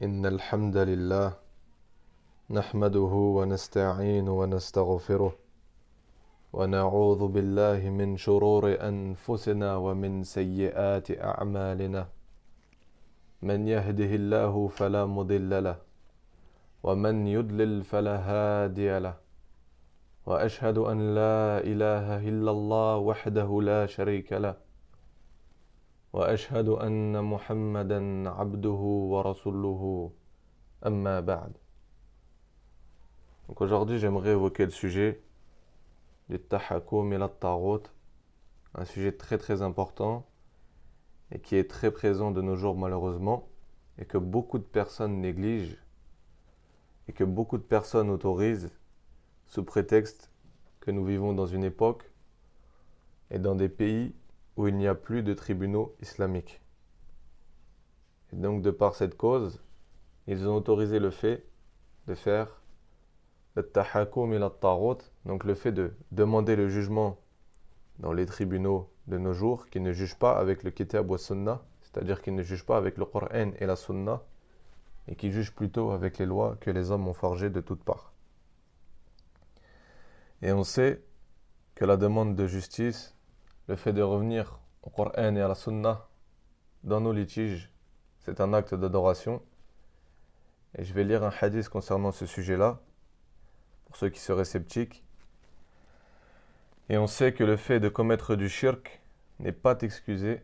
إن الحمد لله نحمده ونستعين ونستغفره ونعوذ بالله من شرور أنفسنا ومن سيئات أعمالنا من يهده الله فلا مضل له ومن يضلل فلا هادي له وأشهد أن لا إله إلا الله وحده لا شريك له وأشهد أن محمدا عبده ورسوله أما بعد. Donc aujourd'hui, j'aimerais évoquer le sujet du tahakoum ila at-taghut, un sujet très très important et qui est très présent de nos jours malheureusement et que beaucoup de personnes négligent et que beaucoup de personnes autorisent sous prétexte que nous vivons dans une époque et dans des pays où il n'y a plus de tribunaux islamiques. Et donc de par cette cause, ils ont autorisé le fait de faire le tahakoum ila at-taghut, donc le fait de demander le jugement dans les tribunaux de nos jours qui ne jugent pas avec le kitab wa sunnah, c'est-à-dire qui ne jugent pas avec le Coran et la sunna, et qui jugent plutôt avec les lois que les hommes ont forgées de toutes parts. Et on sait que la demande de justice, le fait de revenir au Coran et à la sunna dans nos litiges, c'est un acte d'adoration. Et je vais lire un hadith concernant ce sujet-là, pour ceux qui seraient sceptiques. Et on sait que le fait de commettre du shirk n'est pas excusé,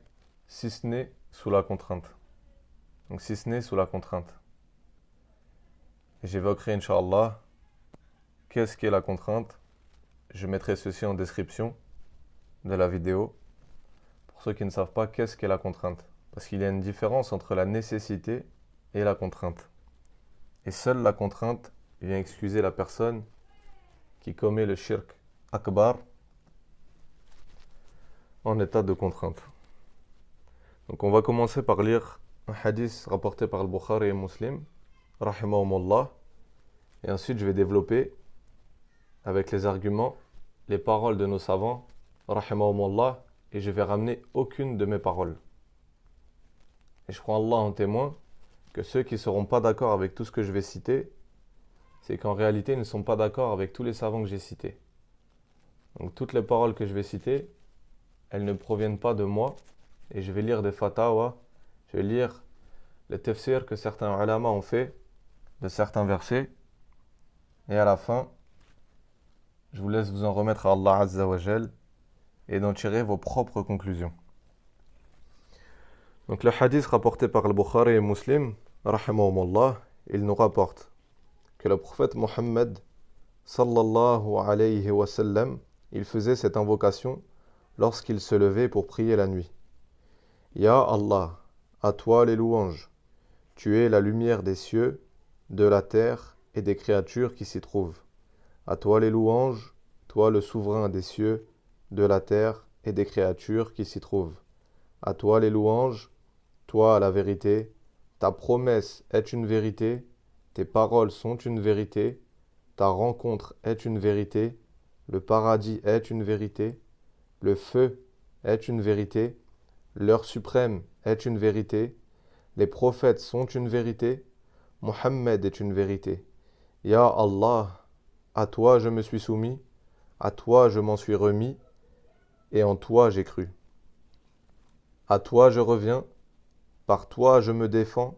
si ce n'est sous la contrainte. Donc si ce n'est sous la contrainte. Et j'évoquerai, Inch'Allah, qu'est-ce qu'est la contrainte. Je mettrai ceci en description de la vidéo, pour ceux qui ne savent pas qu'est-ce qu'est la contrainte. Parce qu'il y a une différence entre la nécessité et la contrainte. Et seule la contrainte vient excuser la personne qui commet le shirk akbar en état de contrainte. Donc on va commencer par lire un hadith rapporté par le Bukhari et Muslim, rahimahumullah, et ensuite je vais développer avec les arguments les paroles de nos savants, rahimahumullah, et je vais ramener aucune de mes paroles. Et je prends Allah en témoin que ceux qui ne seront pas d'accord avec tout ce que je vais citer, c'est qu'en réalité, ils ne sont pas d'accord avec tous les savants que j'ai cités. Donc toutes les paroles que je vais citer, elles ne proviennent pas de moi, et je vais lire des fatawa, je vais lire les tafsirs que certains ulama ont fait de certains versets, et à la fin, je vous laisse vous en remettre à Allah Azza wa Jal et d'en tirer vos propres conclusions. Donc le hadith rapporté par le Bukhari et Muslim, rahimahumullah, il nous rapporte que le prophète Mohammed sallallahu alayhi wa sallam, il faisait cette invocation lorsqu'il se levait pour prier la nuit. Ya Allah, à toi les louanges, tu es la lumière des cieux, de la terre et des créatures qui s'y trouvent. À toi les louanges, toi le souverain des cieux, de la terre et des créatures qui s'y trouvent. À toi les louanges, toi la vérité, ta promesse est une vérité, tes paroles sont une vérité, ta rencontre est une vérité, le paradis est une vérité, le feu est une vérité, l'heure suprême est une vérité, les prophètes sont une vérité, Mohammed est une vérité. Ya Allah, à toi je me suis soumis, à toi je m'en suis remis, et en toi j'ai cru. À toi je reviens, par toi je me défends,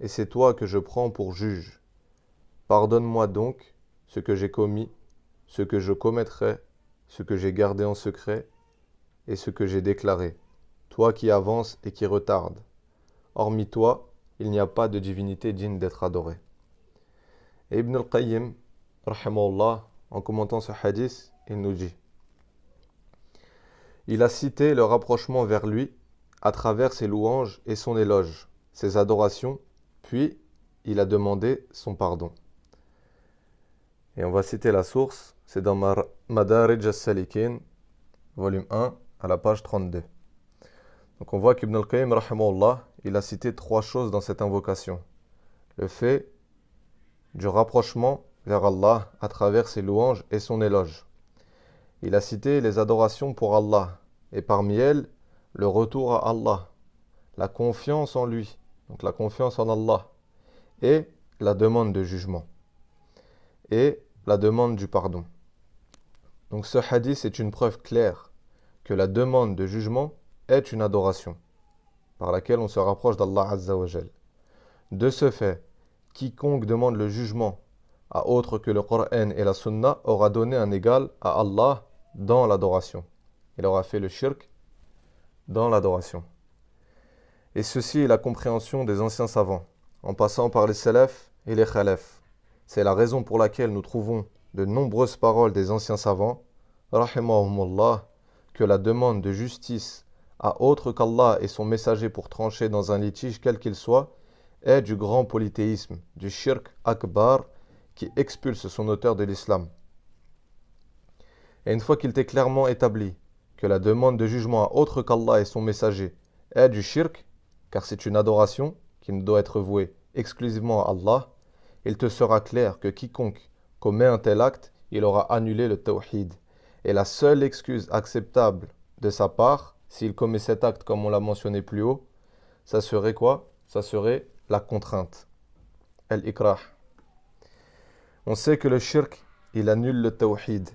et c'est toi que je prends pour juge. Pardonne-moi donc ce que j'ai commis, ce que je commettrai, ce que j'ai gardé en secret, et ce que j'ai déclaré, toi qui avances et qui retardes. Hormis toi, il n'y a pas de divinité digne d'être adorée. Et Ibn al-Qayyim, rahimahullah, en commentant ce hadith, il nous dit: il a cité le rapprochement vers lui à travers ses louanges et son éloge, ses adorations, puis il a demandé son pardon. Et on va citer la source, c'est dans Madarij as-Salikin, volume 1, à la page 32. Donc on voit qu'Ibn al-Qayyim, rahimahullah, il a cité trois choses dans cette invocation. Le fait du rapprochement vers Allah à travers ses louanges et son éloge. Il a cité les adorations pour Allah, et parmi elles, le retour à Allah, la confiance en lui, donc la confiance en Allah, et la demande de jugement et la demande du pardon. Donc ce hadith est une preuve claire que la demande de jugement est une adoration par laquelle on se rapproche d'Allah Azza wa Jal. De ce fait, quiconque demande le jugement à autre que le Coran et la Sunna aura donné un égal à Allah dans l'adoration. Il aura fait le shirk dans l'adoration. Et ceci est la compréhension des anciens savants, en passant par les salaf et les khalaf. C'est la raison pour laquelle nous trouvons de nombreuses paroles des anciens savants, rahimahumullah, que la demande de justice à autre qu'Allah et son messager pour trancher dans un litige quel qu'il soit est du grand polythéisme, du shirk akbar qui expulse son auteur de l'islam. Et une fois qu'il est clairement établi que la demande de jugement à autre qu'Allah et son messager est du shirk, car c'est une adoration qui ne doit être vouée exclusivement à Allah, il te sera clair que quiconque commet un tel acte, il aura annulé le tawhid. Et la seule excuse acceptable de sa part, s'il commet cet acte comme on l'a mentionné plus haut, ça serait quoi? Ça serait la contrainte. Al-ikrah. On sait que le shirk, il annule le tawhid.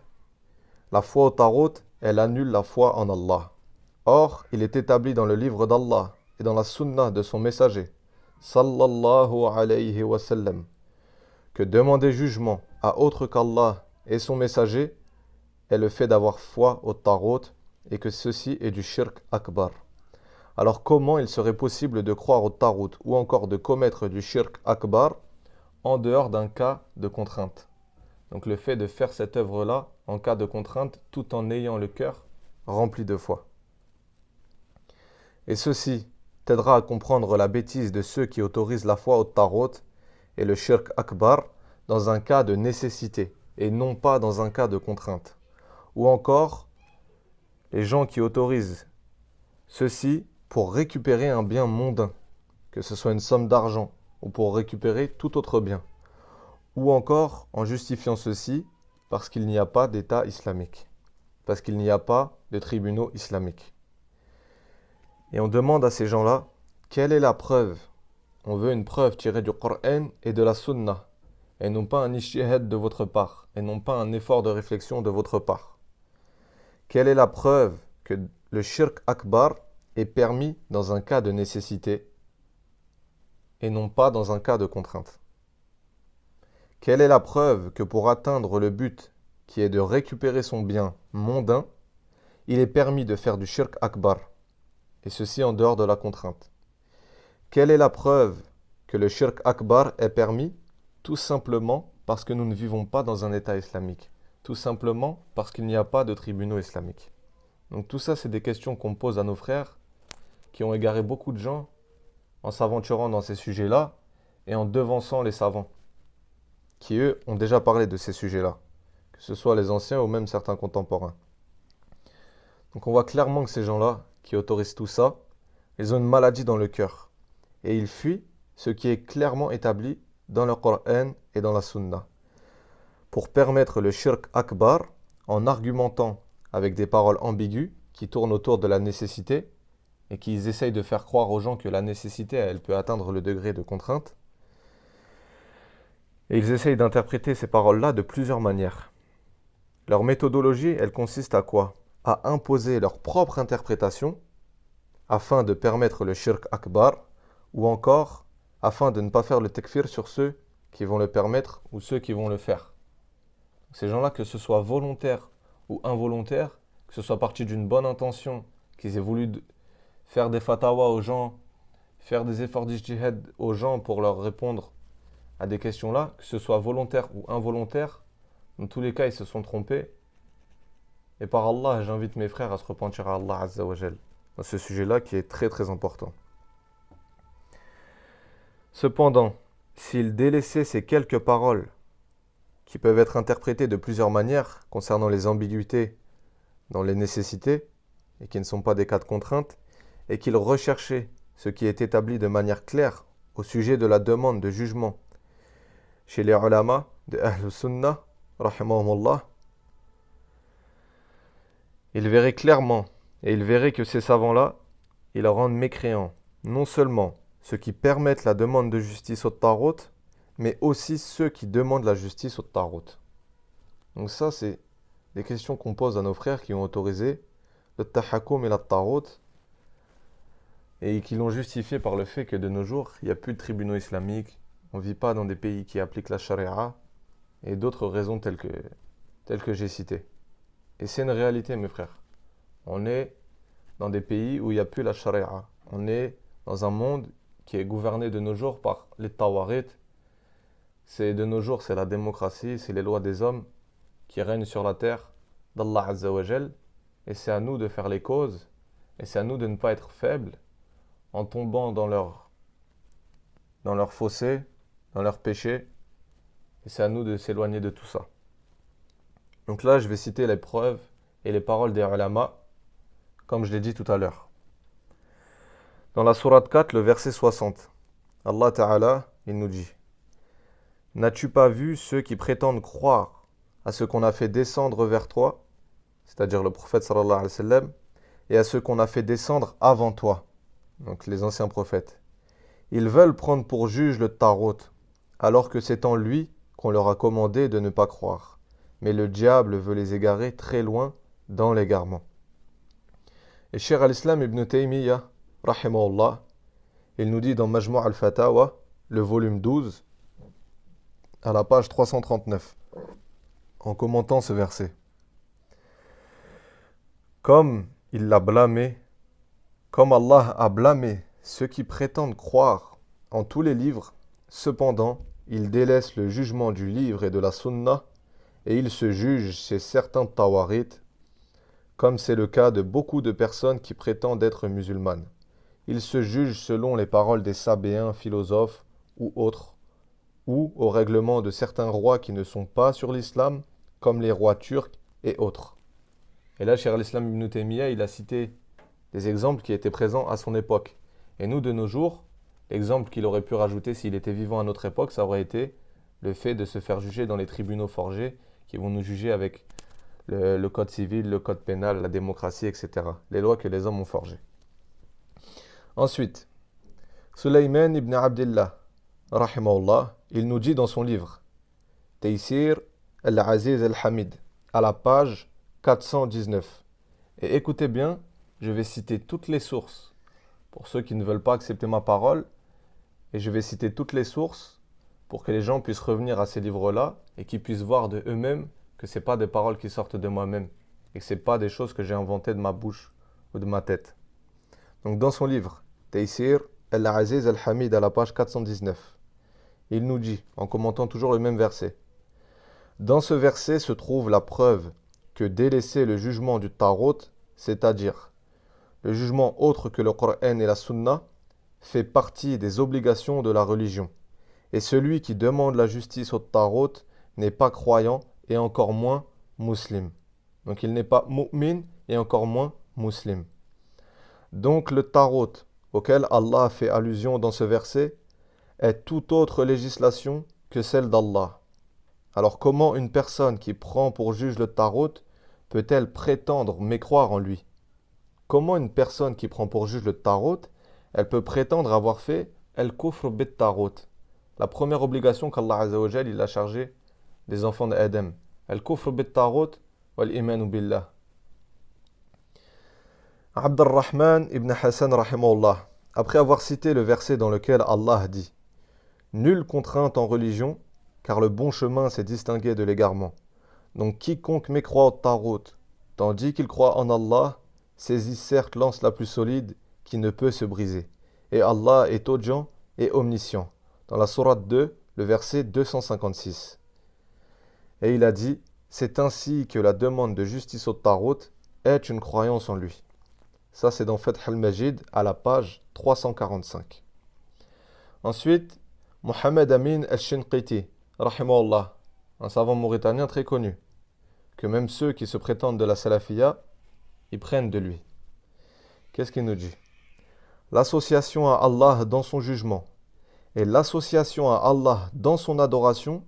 La foi au tarot, elle annule la foi en Allah. Or, il est établi dans le livre d'Allah et dans la sunna de son messager, sallallahu alayhi wa sallam, que demander jugement à autre qu'Allah et son messager est le fait d'avoir foi au tarot et que ceci est du shirk akbar. Alors comment il serait possible de croire au tarot ou encore de commettre du shirk akbar en dehors d'un cas de contrainte? Donc le fait de faire cette œuvre-là en cas de contrainte tout en ayant le cœur rempli de foi. Et ceci t'aidera à comprendre la bêtise de ceux qui autorisent la foi au tarot et le shirk akbar dans un cas de nécessité et non pas dans un cas de contrainte. Ou encore les gens qui autorisent ceci pour récupérer un bien mondain, que ce soit une somme d'argent ou pour récupérer tout autre bien. Ou encore en justifiant ceci parce qu'il n'y a pas d'État islamique, parce qu'il n'y a pas de tribunaux islamiques. Et on demande à ces gens-là, quelle est la preuve? On veut une preuve tirée du Coran et de la Sunna, et non pas un ijtihad de votre part, et non pas un effort de réflexion de votre part. Quelle est la preuve que le shirk akbar est permis dans un cas de nécessité, et non pas dans un cas de contrainte? Quelle est la preuve que pour atteindre le but qui est de récupérer son bien mondain, il est permis de faire du shirk akbar, et ceci en dehors de la contrainte? Quelle est la preuve que le shirk akbar est permis? Tout simplement parce que nous ne vivons pas dans un État islamique. Tout simplement parce qu'il n'y a pas de tribunaux islamiques. Donc tout ça, c'est des questions qu'on pose à nos frères qui ont égaré beaucoup de gens en s'aventurant dans ces sujets-là et en devançant les savants qui, eux, ont déjà parlé de ces sujets-là, que ce soit les anciens ou même certains contemporains. Donc on voit clairement que ces gens-là, qui autorisent tout ça, ils ont une maladie dans le cœur. Et ils fuient ce qui est clairement établi dans le Coran et dans la Sunna. Pour permettre le shirk akbar, en argumentant avec des paroles ambiguës qui tournent autour de la nécessité et qui essayent de faire croire aux gens que la nécessité, elle peut atteindre le degré de contrainte. Et ils essayent d'interpréter ces paroles-là de plusieurs manières. Leur méthodologie, elle consiste à quoi? À imposer leur propre interprétation afin de permettre le shirk akbar ou encore afin de ne pas faire le takfir sur ceux qui vont le permettre ou ceux qui vont le faire. Ces gens-là, que ce soit volontaire ou involontaire, que ce soit parti d'une bonne intention, qu'ils aient voulu faire des fatawas aux gens, faire des efforts d'ijtihad aux gens pour leur répondre à des questions-là, que ce soit volontaire ou involontaire, dans tous les cas, ils se sont trompés. Et par Allah, j'invite mes frères à se repentir à Allah Azza wa Jal dans ce sujet-là qui est très très important. Cependant, s'ils délaissaient ces quelques paroles qui peuvent être interprétées de plusieurs manières concernant les ambiguïtés dans les nécessités et qui ne sont pas des cas de contrainte, et qu'ils recherchaient ce qui est établi de manière claire au sujet de la demande de jugement chez les ulama de Ahl Sunnah, rahimahumullah, ils verraient clairement et ils verraient que ces savants-là, ils rendent mécréants non seulement ceux qui permettent la demande de justice au Tarot, mais aussi ceux qui demandent la justice au Tarot. Donc ça, c'est des questions qu'on pose à nos frères qui ont autorisé le Tahakoum et la Tarot, et qui l'ont justifié par le fait que de nos jours, il n'y a plus de tribunaux islamiques, on ne vit pas dans des pays qui appliquent la charia, et d'autres raisons telles que j'ai citées. Et c'est une réalité, mes frères. On est dans des pays où il n'y a plus la charia. On est dans un monde qui est gouverné de nos jours par les tawarit. De nos jours, c'est la démocratie, c'est les lois des hommes qui règnent sur la terre d'Allah Azza wa Jal. Et c'est à nous de faire les causes, et c'est à nous de ne pas être faibles en tombant dans leur fossé, dans leur péché. Et c'est à nous de s'éloigner de tout ça. Donc là, je vais citer les preuves et les paroles des ulama, comme je l'ai dit tout à l'heure. Dans la sourate 4, le verset 60, Allah Ta'ala, il nous dit: N'as-tu pas vu ceux qui prétendent croire à ce qu'on a fait descendre vers toi, c'est-à-dire le prophète sallallahu alayhi wa sallam, et à ceux qu'on a fait descendre avant toi, donc les anciens prophètes. Ils veulent prendre pour juge le Tarot, alors que c'est en lui qu'on leur a commandé de ne pas croire. Mais le diable veut les égarer très loin dans l'égarement. Et Cheikh al-Islam ibn Taymiyyah, rahimahullah, il nous dit dans Majmu' al-Fatawa, le volume 12, à la page 339, en commentant ce verset: Comme il l'a blâmé, comme Allah a blâmé ceux qui prétendent croire en tous les livres, cependant, il délaisse le jugement du livre et de la sunna, et il se juge chez certains tawarites, comme c'est le cas de beaucoup de personnes qui prétendent être musulmanes. Il se juge selon les paroles des sabéens, philosophes ou autres, ou au règlement de certains rois qui ne sont pas sur l'islam, comme les rois turcs et autres. Et là, Cheikh al-Islam ibn Taymiyyah, il a cité des exemples qui étaient présents à son époque. Et nous, de nos jours, l'exemple qu'il aurait pu rajouter s'il était vivant à notre époque, ça aurait été le fait de se faire juger dans les tribunaux forgés, qui vont nous juger avec le code civil, le code pénal, la démocratie, etc. Les lois que les hommes ont forgées. Ensuite, Sulayman ibn Abdillah, rahimahullah, il nous dit dans son livre Taysir al-Aziz al-Hamid, à la page 419. Et écoutez bien, je vais citer toutes les sources pour ceux qui ne veulent pas accepter ma parole, et je vais citer toutes les sources pour que les gens puissent revenir à ces livres-là et qu'ils puissent voir de eux-mêmes que ce n'est pas des paroles qui sortent de moi-même et que ce n'est pas des choses que j'ai inventées de ma bouche ou de ma tête. Donc dans son livre, Taysir al-Aziz al-Hamid, à la page 419, il nous dit, en commentant toujours le même verset: Dans ce verset se trouve la preuve que délaisser le jugement du Tarot, c'est-à-dire le jugement autre que le Coran et la Sunna, fait partie des obligations de la religion. Et celui qui demande la justice au Tarot n'est pas croyant et encore moins musulman. Donc il n'est pas mu'min et encore moins musulman. Donc le Tarot auquel Allah fait allusion dans ce verset est toute autre législation que celle d'Allah. Alors comment une personne qui prend pour juge le Tarot peut-elle prétendre mécroire en lui? Comment une personne qui prend pour juge le Tarot, elle peut prétendre avoir fait al-kufr bit Tarot, la première obligation qu'Allah Azza wa Jal il a chargée des enfants d'Adam, al-kufr bit Tarot wal imanu billah. Abd al-Rahman ibn Hassan rahimahullah, après avoir cité le verset dans lequel Allah dit: Nulle contrainte en religion, car le bon chemin s'est distingué de l'égarement. Donc quiconque mécroit au Tarot, tandis qu'il croit en Allah, saisit certes l'anse la plus solide qui ne peut se briser. Et Allah est audient et omniscient. Dans la sourate 2, le verset 256. Et il a dit: C'est ainsi que la demande de justice au Tarot est une croyance en lui. Ça, c'est dans Fath al-Majid, à la page 345. Ensuite, Mohamed Amin al-Shinqiti, rahimahullah, un savant mauritanien très connu, que même ceux qui se prétendent de la salafiyya, ils prennent de lui. Qu'est-ce qu'il nous dit? L'association à Allah dans son jugement et l'association à Allah dans son adoration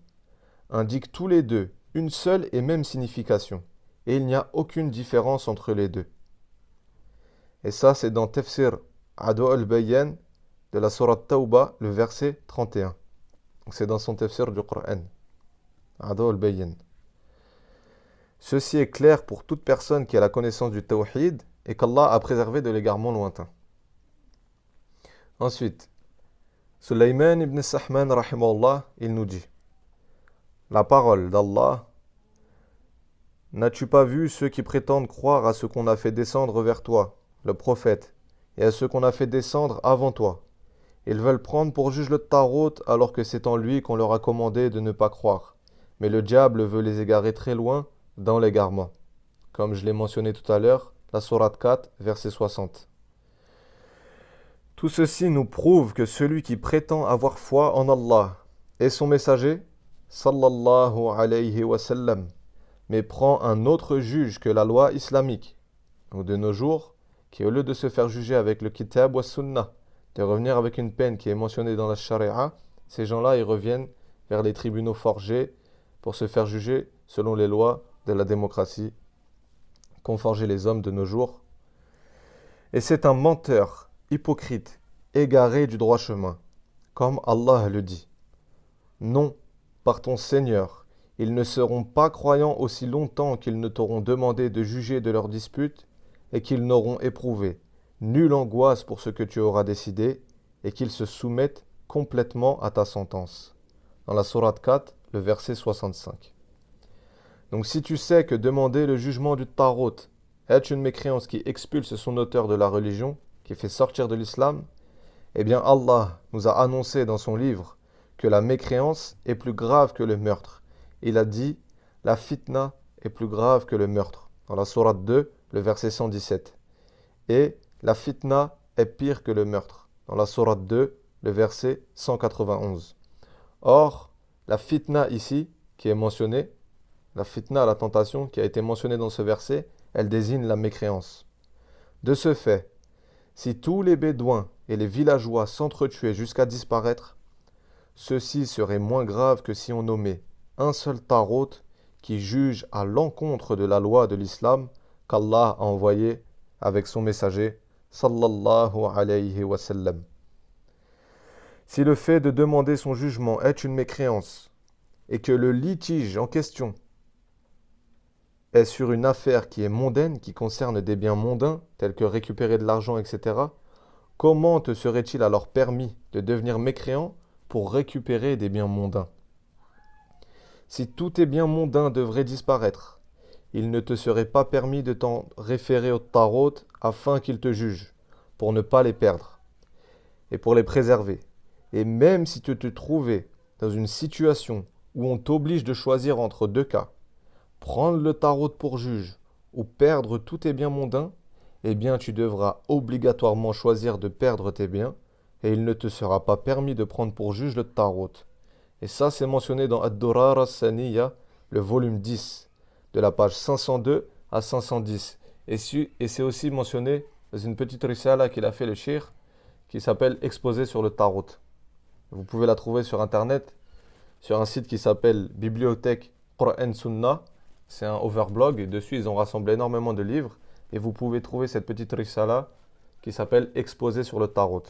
indiquent tous les deux une seule et même signification, et il n'y a aucune différence entre les deux. Et ça, c'est dans Tafsir Adu al-Bayyan, de la sourate Tawbah, le verset 31. C'est dans son tafsir du Coran. Ado al-Bayyin. Ceci est clair pour toute personne qui a la connaissance du Tawhid et qu'Allah a préservé de l'égarement lointain. Ensuite, Sulayman ibn Sahman, rahimahullah, il nous dit: la parole d'Allah, n'as-tu pas vu ceux qui prétendent croire à ce qu'on a fait descendre vers toi, le prophète, et à ce qu'on a fait descendre avant toi? Ils veulent prendre pour juge le Tarot alors que c'est en lui qu'on leur a commandé de ne pas croire. Mais le diable veut les égarer très loin dans l'égarement. Comme je l'ai mentionné tout à l'heure, la sourate 4, verset 60. Tout ceci nous prouve que celui qui prétend avoir foi en Allah et son messager, sallallahu alayhi wa sallam, mais prend un autre juge que la loi islamique, ou de nos jours, qui au lieu de se faire juger avec le kitab wa sunnah, de revenir avec une peine qui est mentionnée dans la charia, ces gens-là, ils reviennent vers les tribunaux forgés pour se faire juger selon les lois de la démocratie qu'ont forgé les hommes de nos jours. Et c'est un menteur, hypocrite, égaré du droit chemin, comme Allah le dit. Non, par ton Seigneur, ils ne seront pas croyants aussi longtemps qu'ils ne t'auront demandé de juger de leurs disputes et qu'ils n'auront éprouvé nulle angoisse pour ce que tu auras décidé et qu'ils se soumettent complètement à ta sentence. Dans la sourate 4, le verset 65. Donc si tu sais que demander le jugement du Tarot est une mécréance qui expulse son auteur de la religion, qui fait sortir de l'islam, eh bien Allah nous a annoncé dans son livre que la mécréance est plus grave que le meurtre. Il a dit, la fitna est plus grave que le meurtre, dans la sourate 2, le verset 117. Et la fitna est pire que le meurtre, dans la sourate 2, le verset 191. Or, la fitna ici, qui est mentionnée, la fitna, la tentation, qui a été mentionnée dans ce verset, elle désigne la mécréance. De ce fait, si tous les bédouins et les villageois s'entretuaient jusqu'à disparaître, ceci serait moins grave que si on nommait un seul tarot qui juge à l'encontre de la loi de l'islam qu'Allah a envoyé avec son messager, sallallahu alayhi wa sallam. Si le fait de demander son jugement est une mécréance et que le litige en question est sur une affaire qui est mondaine, qui concerne des biens mondains, tels que récupérer de l'argent, etc., comment te serait-il alors permis de devenir mécréant pour récupérer des biens mondains? Si tous tes biens mondains devraient disparaître, il ne te serait pas permis de t'en référer au Tarot afin qu'il te juge, pour ne pas les perdre et pour les préserver. Et même si tu te trouvais dans une situation où on t'oblige de choisir entre deux cas, prendre le Tarot pour juge ou perdre tous tes biens mondains, eh bien tu devras obligatoirement choisir de perdre tes biens et il ne te sera pas permis de prendre pour juge le Tarot. Et ça, c'est mentionné dans Ad-Durar as-Saniya, le volume 10, de la page 502 à 510. Et c'est aussi mentionné dans une petite risala qu'il a fait le cheikh, qui s'appelle Exposé sur le Tarot. Vous pouvez la trouver sur internet, sur un site qui s'appelle Bibliothèque Qur'an Sunnah. C'est un overblog et dessus ils ont rassemblé énormément de livres. Et vous pouvez trouver cette petite risala qui s'appelle Exposé sur le Tarot.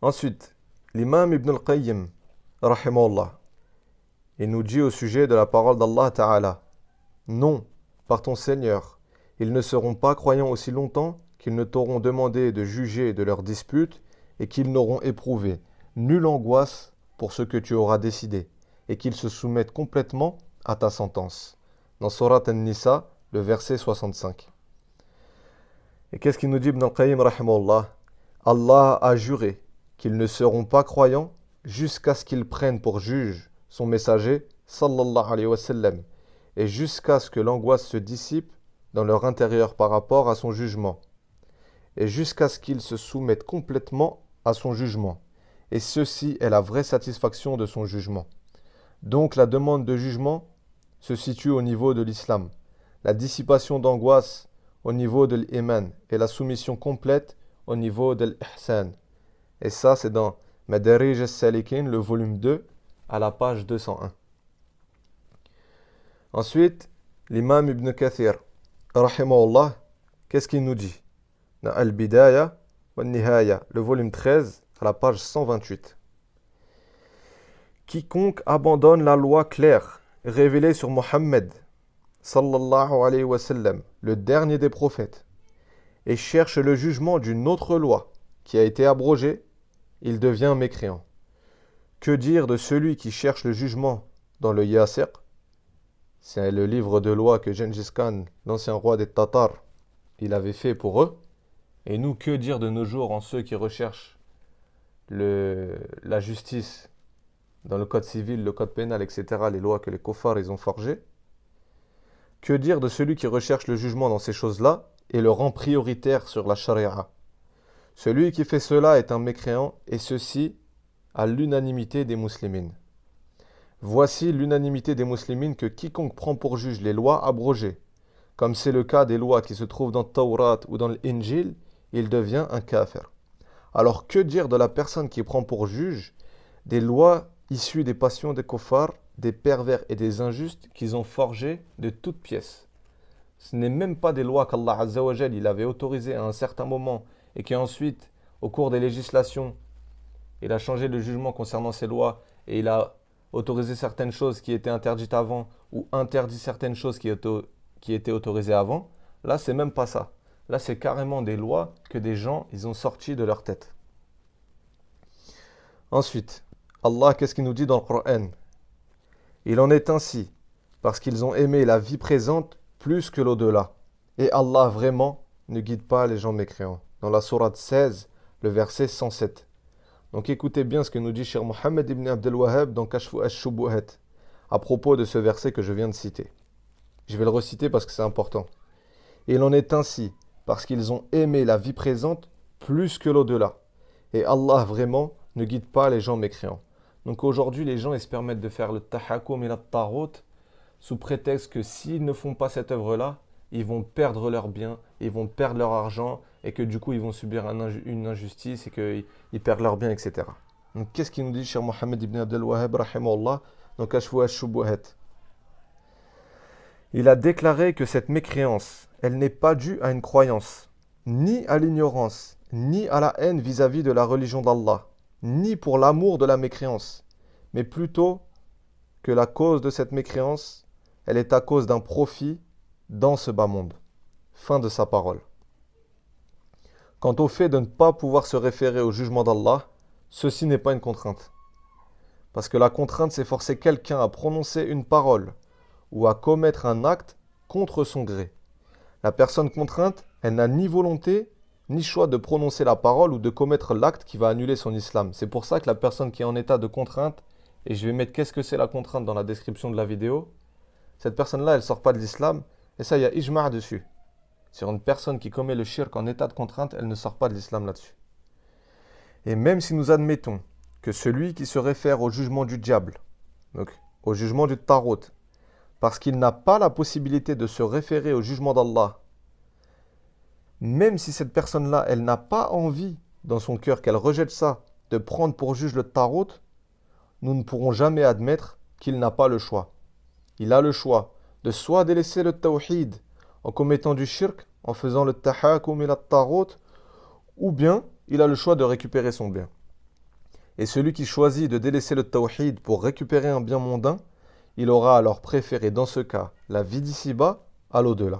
Ensuite, l'imam Ibn al-Qayyim, rahimahullah, il nous dit au sujet de la parole d'Allah Ta'ala: non, par ton Seigneur, ils ne seront pas croyants aussi longtemps qu'ils ne t'auront demandé de juger de leurs disputes et qu'ils n'auront éprouvé nulle angoisse pour ce que tu auras décidé et qu'ils se soumettent complètement à ta sentence. Dans Surat An-Nisa, le verset 65. Et qu'est-ce qu'il nous dit Ibn al-Qayyim rahimahullah? Allah a juré qu'ils ne seront pas croyants jusqu'à ce qu'ils prennent pour juge son messager, sallallahu alayhi wa sallam, et jusqu'à ce que l'angoisse se dissipe dans leur intérieur par rapport à son jugement, et jusqu'à ce qu'ils se soumettent complètement à son jugement. Et ceci est la vraie satisfaction de son jugement. Donc la demande de jugement se situe au niveau de l'islam, la dissipation d'angoisse au niveau de l'iman et la soumission complète au niveau de l'ihsan. Et ça, c'est dans Madarij as-Salikin, le volume 2, à la page 201. Ensuite, l'imam Ibn Kathir, rahimahullah, qu'est-ce qu'il nous dit? Dans Al-Bidaya, wa Nihaya, le volume 13, à la page 128. Quiconque abandonne la loi claire révélée sur Mohammed, sallallahu alayhi wa sallam, le dernier des prophètes, et cherche le jugement d'une autre loi qui a été abrogée, il devient mécréant. Que dire de celui qui cherche le jugement dans le Yasir? C'est le livre de loi que Gengis Khan, l'ancien roi des Tatars, il avait fait pour eux. Et nous, que dire de nos jours en ceux qui recherchent la justice dans le code civil, le code pénal, etc., les lois que les kuffars ils ont forgées? Que dire de celui qui recherche le jugement dans ces choses-là et le rend prioritaire sur la charia? Celui qui fait cela est un mécréant, et ceci à l'unanimité des musulmans. Voici l'unanimité des musulmans que quiconque prend pour juge les lois abrogées, comme c'est le cas des lois qui se trouvent dans le Taurat ou dans l'Injil, il devient un kafir. Alors que dire de la personne qui prend pour juge des lois issues des passions des kuffars, des pervers et des injustes qu'ils ont forgées de toutes pièces? Ce n'est même pas des lois qu'Allah Azza wa Jal il avait autorisées à un certain moment et qui ensuite, au cours des législations, il a changé le jugement concernant ces lois et il a autorisé certaines choses qui étaient interdites avant ou interdit certaines choses qui étaient autorisées avant. Là, c'est même pas ça. Là, c'est carrément des lois que des gens, ils ont sorties de leur tête. Ensuite, Allah, qu'est-ce qu'il nous dit dans le Coran? Il en est ainsi, parce qu'ils ont aimé la vie présente plus que l'au-delà. Et Allah, vraiment, ne guide pas les gens mécréants. Dans la sourate 16, le verset 107. Donc écoutez bien ce que nous dit Cheikh Mohammed ibn Abdel Wahhab dans Kashfu ash-Shubuhat à propos de ce verset que je viens de citer. Je vais le reciter parce que c'est important. Il en est ainsi, parce qu'ils ont aimé la vie présente plus que l'au-delà. Et Allah vraiment ne guide pas les gens mécréants. Donc aujourd'hui, les gens ils se permettent de faire le tahakum et la tarot sous prétexte que s'ils ne font pas cette œuvre-là, ils vont perdre leurs biens, ils vont perdre leur argent et que du coup ils vont subir une injustice et qu'ils perdent leurs biens, etc. Donc qu'est-ce qu'il nous dit Cheikh Mohammed ibn Abdel Wahhab rahimahullah dans Kashfu ash-Shubuhat? Il a déclaré que cette mécréance, elle n'est pas due à une croyance, ni à l'ignorance, ni à la haine vis-à-vis de la religion d'Allah, ni pour l'amour de la mécréance, mais plutôt que la cause de cette mécréance, elle est à cause d'un profit dans ce bas monde. Fin de sa parole. Quant au fait de ne pas pouvoir se référer au jugement d'Allah, ceci n'est pas une contrainte. Parce que la contrainte, c'est forcer quelqu'un à prononcer une parole ou à commettre un acte contre son gré. La personne contrainte, elle n'a ni volonté, ni choix de prononcer la parole ou de commettre l'acte qui va annuler son islam. C'est pour ça que la personne qui est en état de contrainte, et je vais mettre qu'est-ce que c'est la contrainte dans la description de la vidéo, cette personne-là, elle ne sort pas de l'islam, et ça, il y a ijma' dessus. Sur une personne qui commet le shirk en état de contrainte, elle ne sort pas de l'islam là-dessus. Et même si nous admettons que celui qui se réfère au jugement du diable, donc au jugement du tarot, parce qu'il n'a pas la possibilité de se référer au jugement d'Allah, même si cette personne-là, elle n'a pas envie dans son cœur qu'elle rejette ça, de prendre pour juge le tarot, nous ne pourrons jamais admettre qu'il n'a pas le choix. Il a le choix de soit délaisser le tawhid en commettant du shirk, en faisant le tahakum et la tarot, ou bien il a le choix de récupérer son bien. Et celui qui choisit de délaisser le tawhid pour récupérer un bien mondain, il aura alors préféré dans ce cas la vie d'ici-bas à l'au-delà.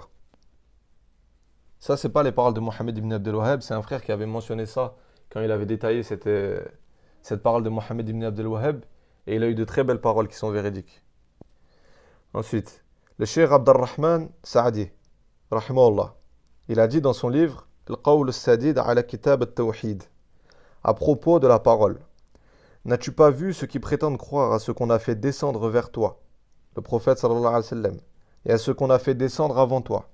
Ça, c'est pas les paroles de Mohammed ibn Abdel Wahhab, c'est un frère qui avait mentionné ça quand il avait détaillé cette parole de Mohammed ibn Abdel Wahhab, et il a eu de très belles paroles qui sont véridiques. Ensuite, le Cheikh Abdurrahman Saadi, rahimahullah, il a dit dans son livre Al-Qawl al-Sadid ala Kitab al-Tawhid, à propos de la parole: n'as-tu pas vu ceux qui prétendent croire à ce qu'on a fait descendre vers toi, le prophète sallallahu alayhi wa sallam, et à ce qu'on a fait descendre avant toi?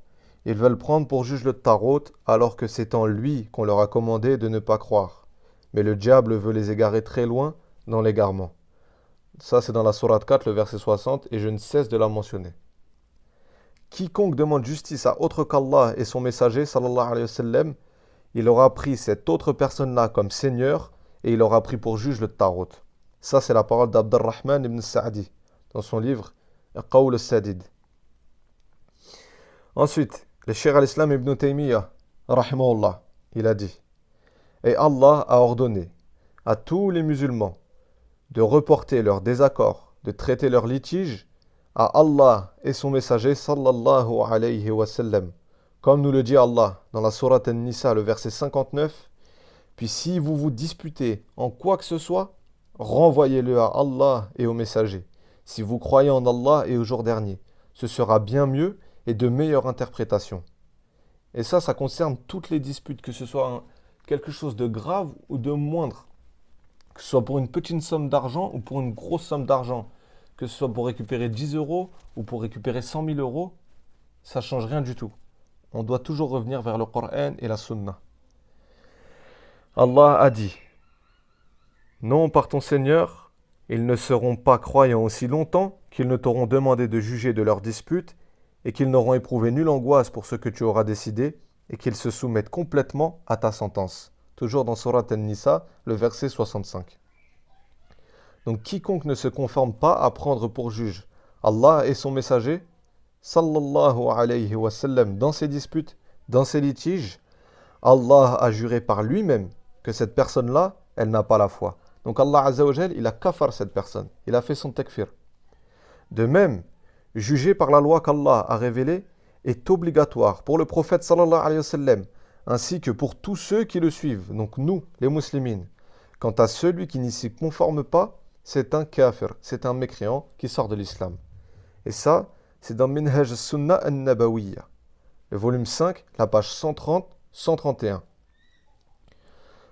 Ils veulent prendre pour juge le tarot, alors que c'est en lui qu'on leur a commandé de ne pas croire. Mais le diable veut les égarer très loin dans l'égarement. Ça, c'est dans la sourate 4, le verset 60, et je ne cesse de la mentionner. Quiconque demande justice à autre qu'Allah et son messager, sallallahu alayhi wa sallam, il aura pris cette autre personne-là comme seigneur, et il aura pris pour juge le tarot. Ça, c'est la parole d'Abdurrahman ibn Sa'di, dans son livre Qawl al-Sadid. Ensuite, le Cheikh al-Islam ibn Taymiyyah, rahimahullah, il a dit: Et Allah a ordonné à tous les musulmans de reporter leurs désaccords, de traiter leurs litiges à Allah et son messager sallallahu alayhi wa sallam. Comme nous le dit Allah dans la sourate An-Nisa, le verset 59, puis si vous vous disputez en quoi que ce soit, renvoyez-le à Allah et au messager. Si vous croyez en Allah et au jour dernier, ce sera bien mieux et de meilleure interprétation. Et ça concerne toutes les disputes, que ce soit quelque chose de grave ou de moindre. Que ce soit pour une petite somme d'argent ou pour une grosse somme d'argent. Que ce soit pour récupérer 10 euros ou pour récupérer 100 000 euros, ça ne change rien du tout. On doit toujours revenir vers le Coran et la Sunna. Allah a dit: non, par ton Seigneur, ils ne seront pas croyants aussi longtemps qu'ils ne t'auront demandé de juger de leurs disputes et qu'ils n'auront éprouvé nulle angoisse pour ce que tu auras décidé et qu'ils se soumettent complètement à ta sentence. Toujours dans Surat An-Nisa, le verset 65. Donc quiconque ne se conforme pas à prendre pour juge Allah et son messager, sallallahu alayhi wa sallam, dans ses disputes, dans ses litiges, Allah a juré par lui-même que cette personne-là, elle n'a pas la foi. Donc Allah Azza wa Jal, il a kafar cette personne. Il a fait son takfir. De même, juger par la loi qu'Allah a révélée est obligatoire pour le prophète sallallahu alayhi wa sallam, ainsi que pour tous ceux qui le suivent, donc nous, les musulmans. Quant à celui qui n'y s'y conforme pas, c'est un kafir, c'est un mécréant qui sort de l'islam. Et ça, c'est dans Minhaj Sunnah an-Nabawiyya, le volume 5, la page 130-131.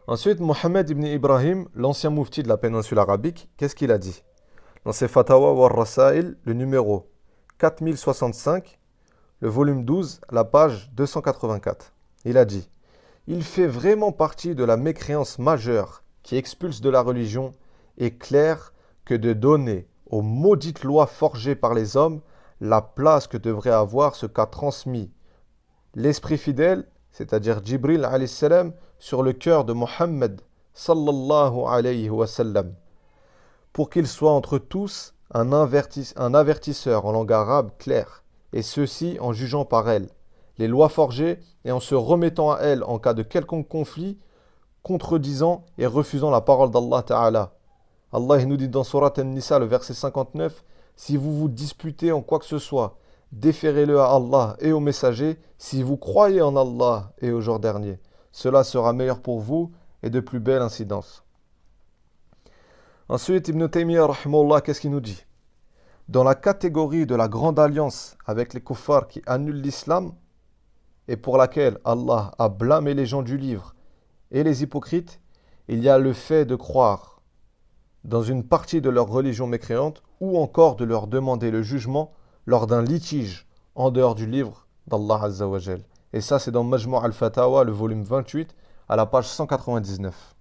Ensuite, Mohammed ibn Ibrahim, l'ancien moufti de la péninsule arabique, qu'est-ce qu'il a dit? Dans ses Fatawa wa Rasail, le numéro 4065, le volume 12, la page 284. Il a dit: il fait vraiment partie de la mécréance majeure qui expulse de la religion et clair que de donner aux maudites lois forgées par les hommes la place que devrait avoir ce qu'a transmis l'esprit fidèle, c'est-à-dire Jibril alayhi salam, sur le cœur de Mohammed sallallahu alayhi wa sallam, pour qu'il soit entre tous un avertisseur en langue arabe claire, et ceci en jugeant par elle les lois forgées et en se remettant à elles en cas de quelconque conflit, contredisant et refusant la parole d'Allah Ta'ala. Allah nous dit dans Surat An-Nisa, le verset 59, si vous vous disputez en quoi que ce soit, déférez-le à Allah et au messager, si vous croyez en Allah et au jour dernier. Cela sera meilleur pour vous et de plus belle incidence. Ensuite, Ibn Taymiyyah, rahimahullah, qu'est-ce qu'il nous dit? Dans la catégorie de la grande alliance avec les kuffars qui annulent l'islam et pour laquelle Allah a blâmé les gens du livre et les hypocrites, il y a le fait de croire dans une partie de leur religion mécréante ou encore de leur demander le jugement lors d'un litige en dehors du livre d'Allah Azza wa Jal. Et ça, c'est dans Majmu' al-Fatawa, le volume 28, à la page 199.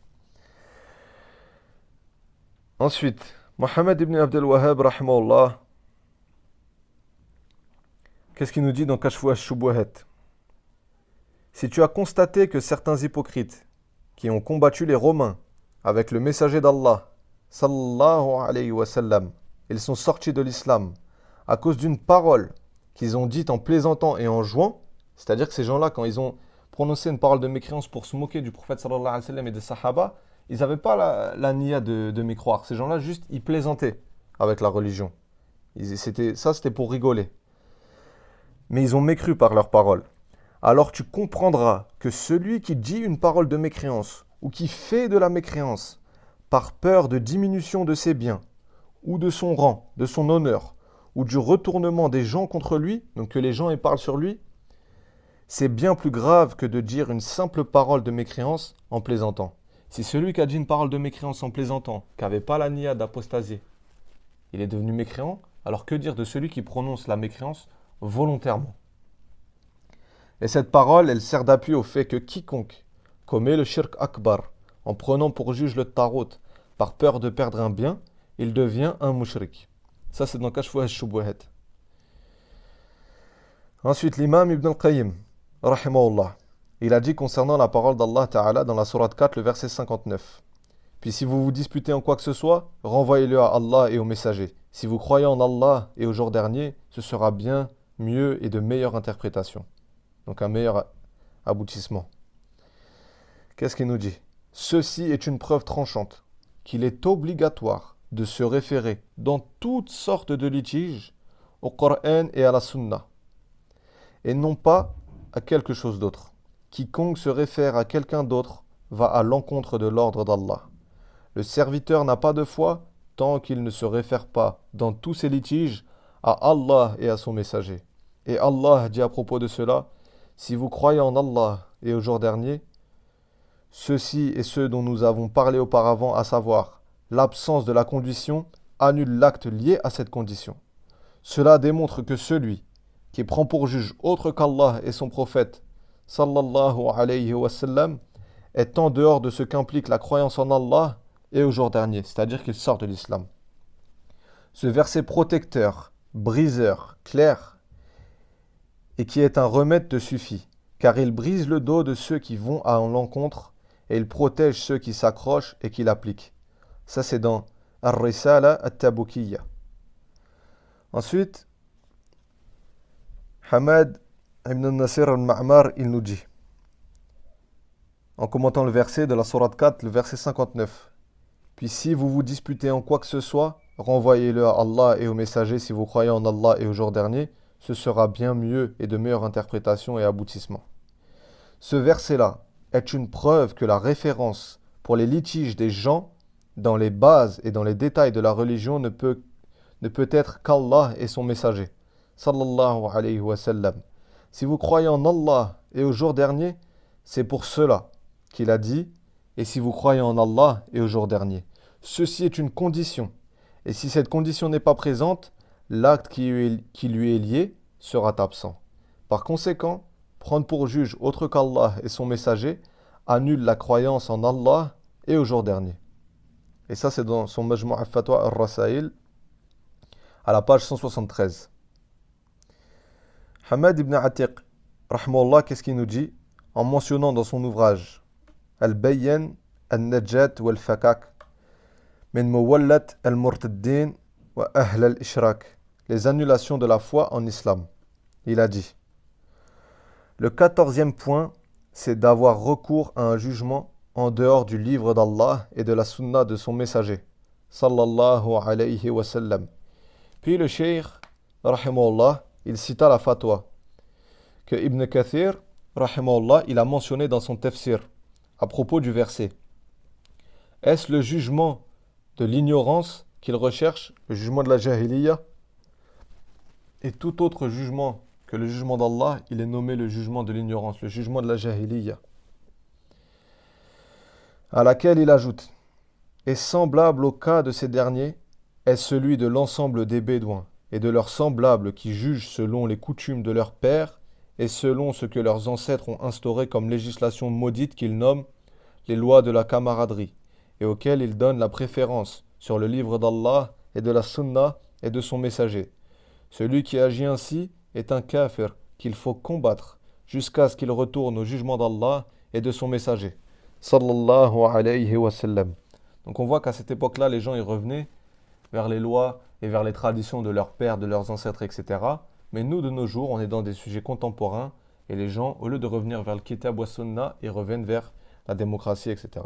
Ensuite, Mohammed ibn Abdel Wahhab, rahimahullah, qu'est-ce qu'il nous dit dans Kashfu ash-Shubuhat? Si tu as constaté que certains hypocrites qui ont combattu les Romains avec le messager d'Allah, sallallahu alayhi wa sallam, ils sont sortis de l'islam à cause d'une parole qu'ils ont dite en plaisantant et en jouant, c'est-à-dire que ces gens-là, quand ils ont prononcé une parole de mécréance pour se moquer du prophète sallallahu alayhi wa sallam et des sahaba, ils n'avaient pas la niya de mécroire. Ces gens-là, juste, ils plaisantaient avec la religion. C'était pour rigoler. Mais ils ont mécru par leurs paroles. Alors tu comprendras que celui qui dit une parole de mécréance ou qui fait de la mécréance par peur de diminution de ses biens ou de son rang, de son honneur ou du retournement des gens contre lui, donc que les gens y parlent sur lui, c'est bien plus grave que de dire une simple parole de mécréance en plaisantant. Si celui qui a dit une parole de mécréance en plaisantant, qui n'avait pas la niya d'apostasie, il est devenu mécréant, alors que dire de celui qui prononce la mécréance volontairement? Et cette parole, elle sert d'appui au fait que quiconque commet le shirk akbar en prenant pour juge le tarot par peur de perdre un bien, il devient un mushrik. Ça, c'est dans Kashfu ash-Shubuhat. Ensuite, l'imam Ibn al-Qayyim, rahimahullah, il a dit concernant la parole d'Allah Ta'ala dans la sourate 4, le verset 59. Puis si vous vous disputez en quoi que ce soit, renvoyez-le à Allah et au messager. Si vous croyez en Allah et au jour dernier, ce sera bien, mieux et de meilleure interprétation. Donc un meilleur aboutissement. Qu'est-ce qu'il nous dit? Ceci est une preuve tranchante qu'il est obligatoire de se référer dans toutes sortes de litiges au Coran et à la Sunna, et non pas à quelque chose d'autre. Quiconque se réfère à quelqu'un d'autre va à l'encontre de l'ordre d'Allah. Le serviteur n'a pas de foi tant qu'il ne se réfère pas dans tous ses litiges à Allah et à son messager. Et Allah dit à propos de cela, si vous croyez en Allah et au jour dernier, ceux-ci et ceux dont nous avons parlé auparavant, à savoir l'absence de la condition, annule l'acte lié à cette condition. Cela démontre que celui qui prend pour juge autre qu'Allah et son prophète, sallallahu alayhi wa sallam, est en dehors de ce qu'implique la croyance en Allah et au jour dernier, c'est-à-dire qu'il sort de l'islam. Ce verset protecteur, briseur, clair, et qui est un remède te suffit, car il brise le dos de ceux qui vont à l'encontre et il protège ceux qui s'accrochent et qui l'appliquent. Ça, c'est dans Ar-Risala At-Tabukiyya. Ensuite, Hamad ibn Nasir al-Ma'mar, il nous dit, en commentant le verset de la sourate 4, le verset 59, puis si vous vous disputez en quoi que ce soit, renvoyez-le à Allah et au messager si vous croyez en Allah et au jour dernier, ce sera bien mieux et de meilleure interprétation et aboutissement. Ce verset-là est une preuve que la référence pour les litiges des gens dans les bases et dans les détails de la religion ne peut être qu'Allah et son messager, sallallahu alayhi wa sallam. Si vous croyez en Allah et au jour dernier, c'est pour cela qu'il a dit, et si vous croyez en Allah et au jour dernier. Ceci est une condition, et si cette condition n'est pas présente, l'acte qui lui est lié sera absent. Par conséquent, prendre pour juge autre qu'Allah et son messager annule la croyance en Allah et au jour dernier. Et ça, c'est dans son Majmu' al-Fatwa al-Rasail, à la page 173. Hamad ibn Atiq, rahmahullah, qu'est-ce qu'il nous dit en mentionnant dans son ouvrage Al-Bayyan al-Najat wal-Fakak min Muwallat al-Murtaddin wa Ahl al-Ishrak, les annulations de la foi en islam. Il a dit, le 14e point, c'est d'avoir recours à un jugement en dehors du livre d'Allah et de la sunna de son messager, sallallahu alayhi wa sallam. Puis le cheikh, rahimahullah, il cita la fatwa que Ibn Kathir, rahimahullah, il a mentionné dans son tafsir à propos du verset. Est-ce le jugement de l'ignorance qu'il recherche, le jugement de la jahiliya, et tout autre jugement que le jugement d'Allah, il est nommé le jugement de l'ignorance, le jugement de la jahiliya, à laquelle il ajoute, est semblable au cas de ces derniers, est celui de l'ensemble des Bédouins et de leurs semblables qui jugent selon les coutumes de leurs pères et selon ce que leurs ancêtres ont instauré comme législation maudite qu'ils nomment les lois de la camaraderie, et auxquelles ils donnent la préférence sur le livre d'Allah et de la sunna et de son messager. Celui qui agit ainsi est un kafir qu'il faut combattre jusqu'à ce qu'il retourne au jugement d'Allah et de son messager, sallallahu alayhi wa sallam. Donc on voit qu'à cette époque-là, les gens y revenaient vers les lois et vers les traditions de leurs pères, de leurs ancêtres, etc. Mais nous, de nos jours, on est dans des sujets contemporains et les gens, au lieu de revenir vers le kitab wa sunna, ils reviennent vers la démocratie, etc.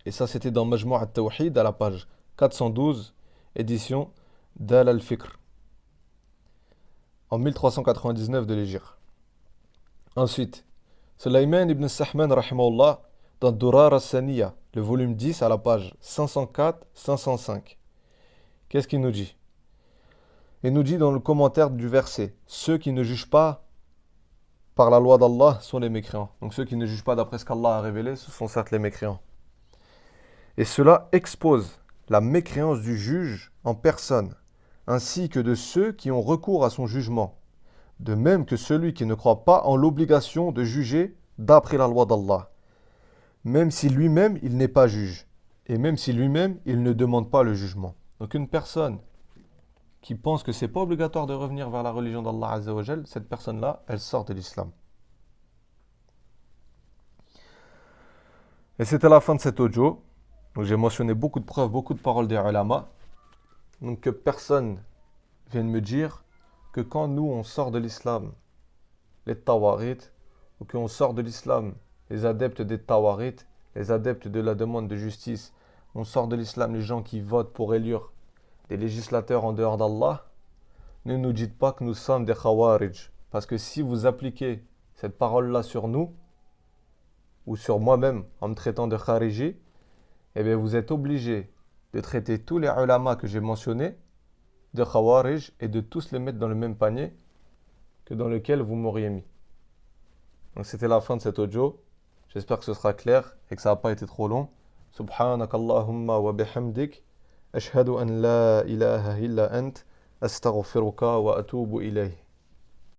Et ça, c'était dans Majmu' al-Tawhid, à la page 412, édition d'Al al-Fikr, en 1399 de l'Hégire. Ensuite, Sulayman ibn Sahman, rahimahullah, dans Durar al-Saniya, le volume 10, à la page 504-505. Qu'est-ce qu'il nous dit? Il nous dit dans le commentaire du verset, ceux qui ne jugent pas par la loi d'Allah sont les mécréants. Donc ceux qui ne jugent pas d'après ce qu'Allah a révélé, ce sont certes les mécréants. Et cela expose la mécréance du juge en personne, ainsi que de ceux qui ont recours à son jugement, de même que celui qui ne croit pas en l'obligation de juger d'après la loi d'Allah, même si lui-même il n'est pas juge, et même si lui-même il ne demande pas le jugement. Donc une personne qui pense que c'est pas obligatoire de revenir vers la religion d'Allah Azza wa Jal, cette personne-là, elle sort de l'islam. Et c'était la fin de cet audio. Donc j'ai mentionné beaucoup de preuves, beaucoup de paroles des ulama. Donc que personne vienne me dire que quand nous on sort de l'islam, les tawarit, ou qu'on sort de l'islam, les adeptes des tawarit, les adeptes de la demande de justice, on sort de l'islam les gens qui votent pour élire des législateurs en dehors d'Allah, ne nous dites pas que nous sommes des khawarij. Parce que si vous appliquez cette parole-là sur nous, ou sur moi-même en me traitant de khariji, eh bien vous êtes obligés de traiter tous les ulama que j'ai mentionnés de khawarij et de tous les mettre dans le même panier que dans lequel vous m'auriez mis. Donc c'était la fin de cet audio. J'espère que ce sera clair et que ça n'a pas été trop long. Subhanak Allahumma wa bihamdik. Ashhadu an la ilaha illa ant. Astaghfiruka wa atubu ilayh.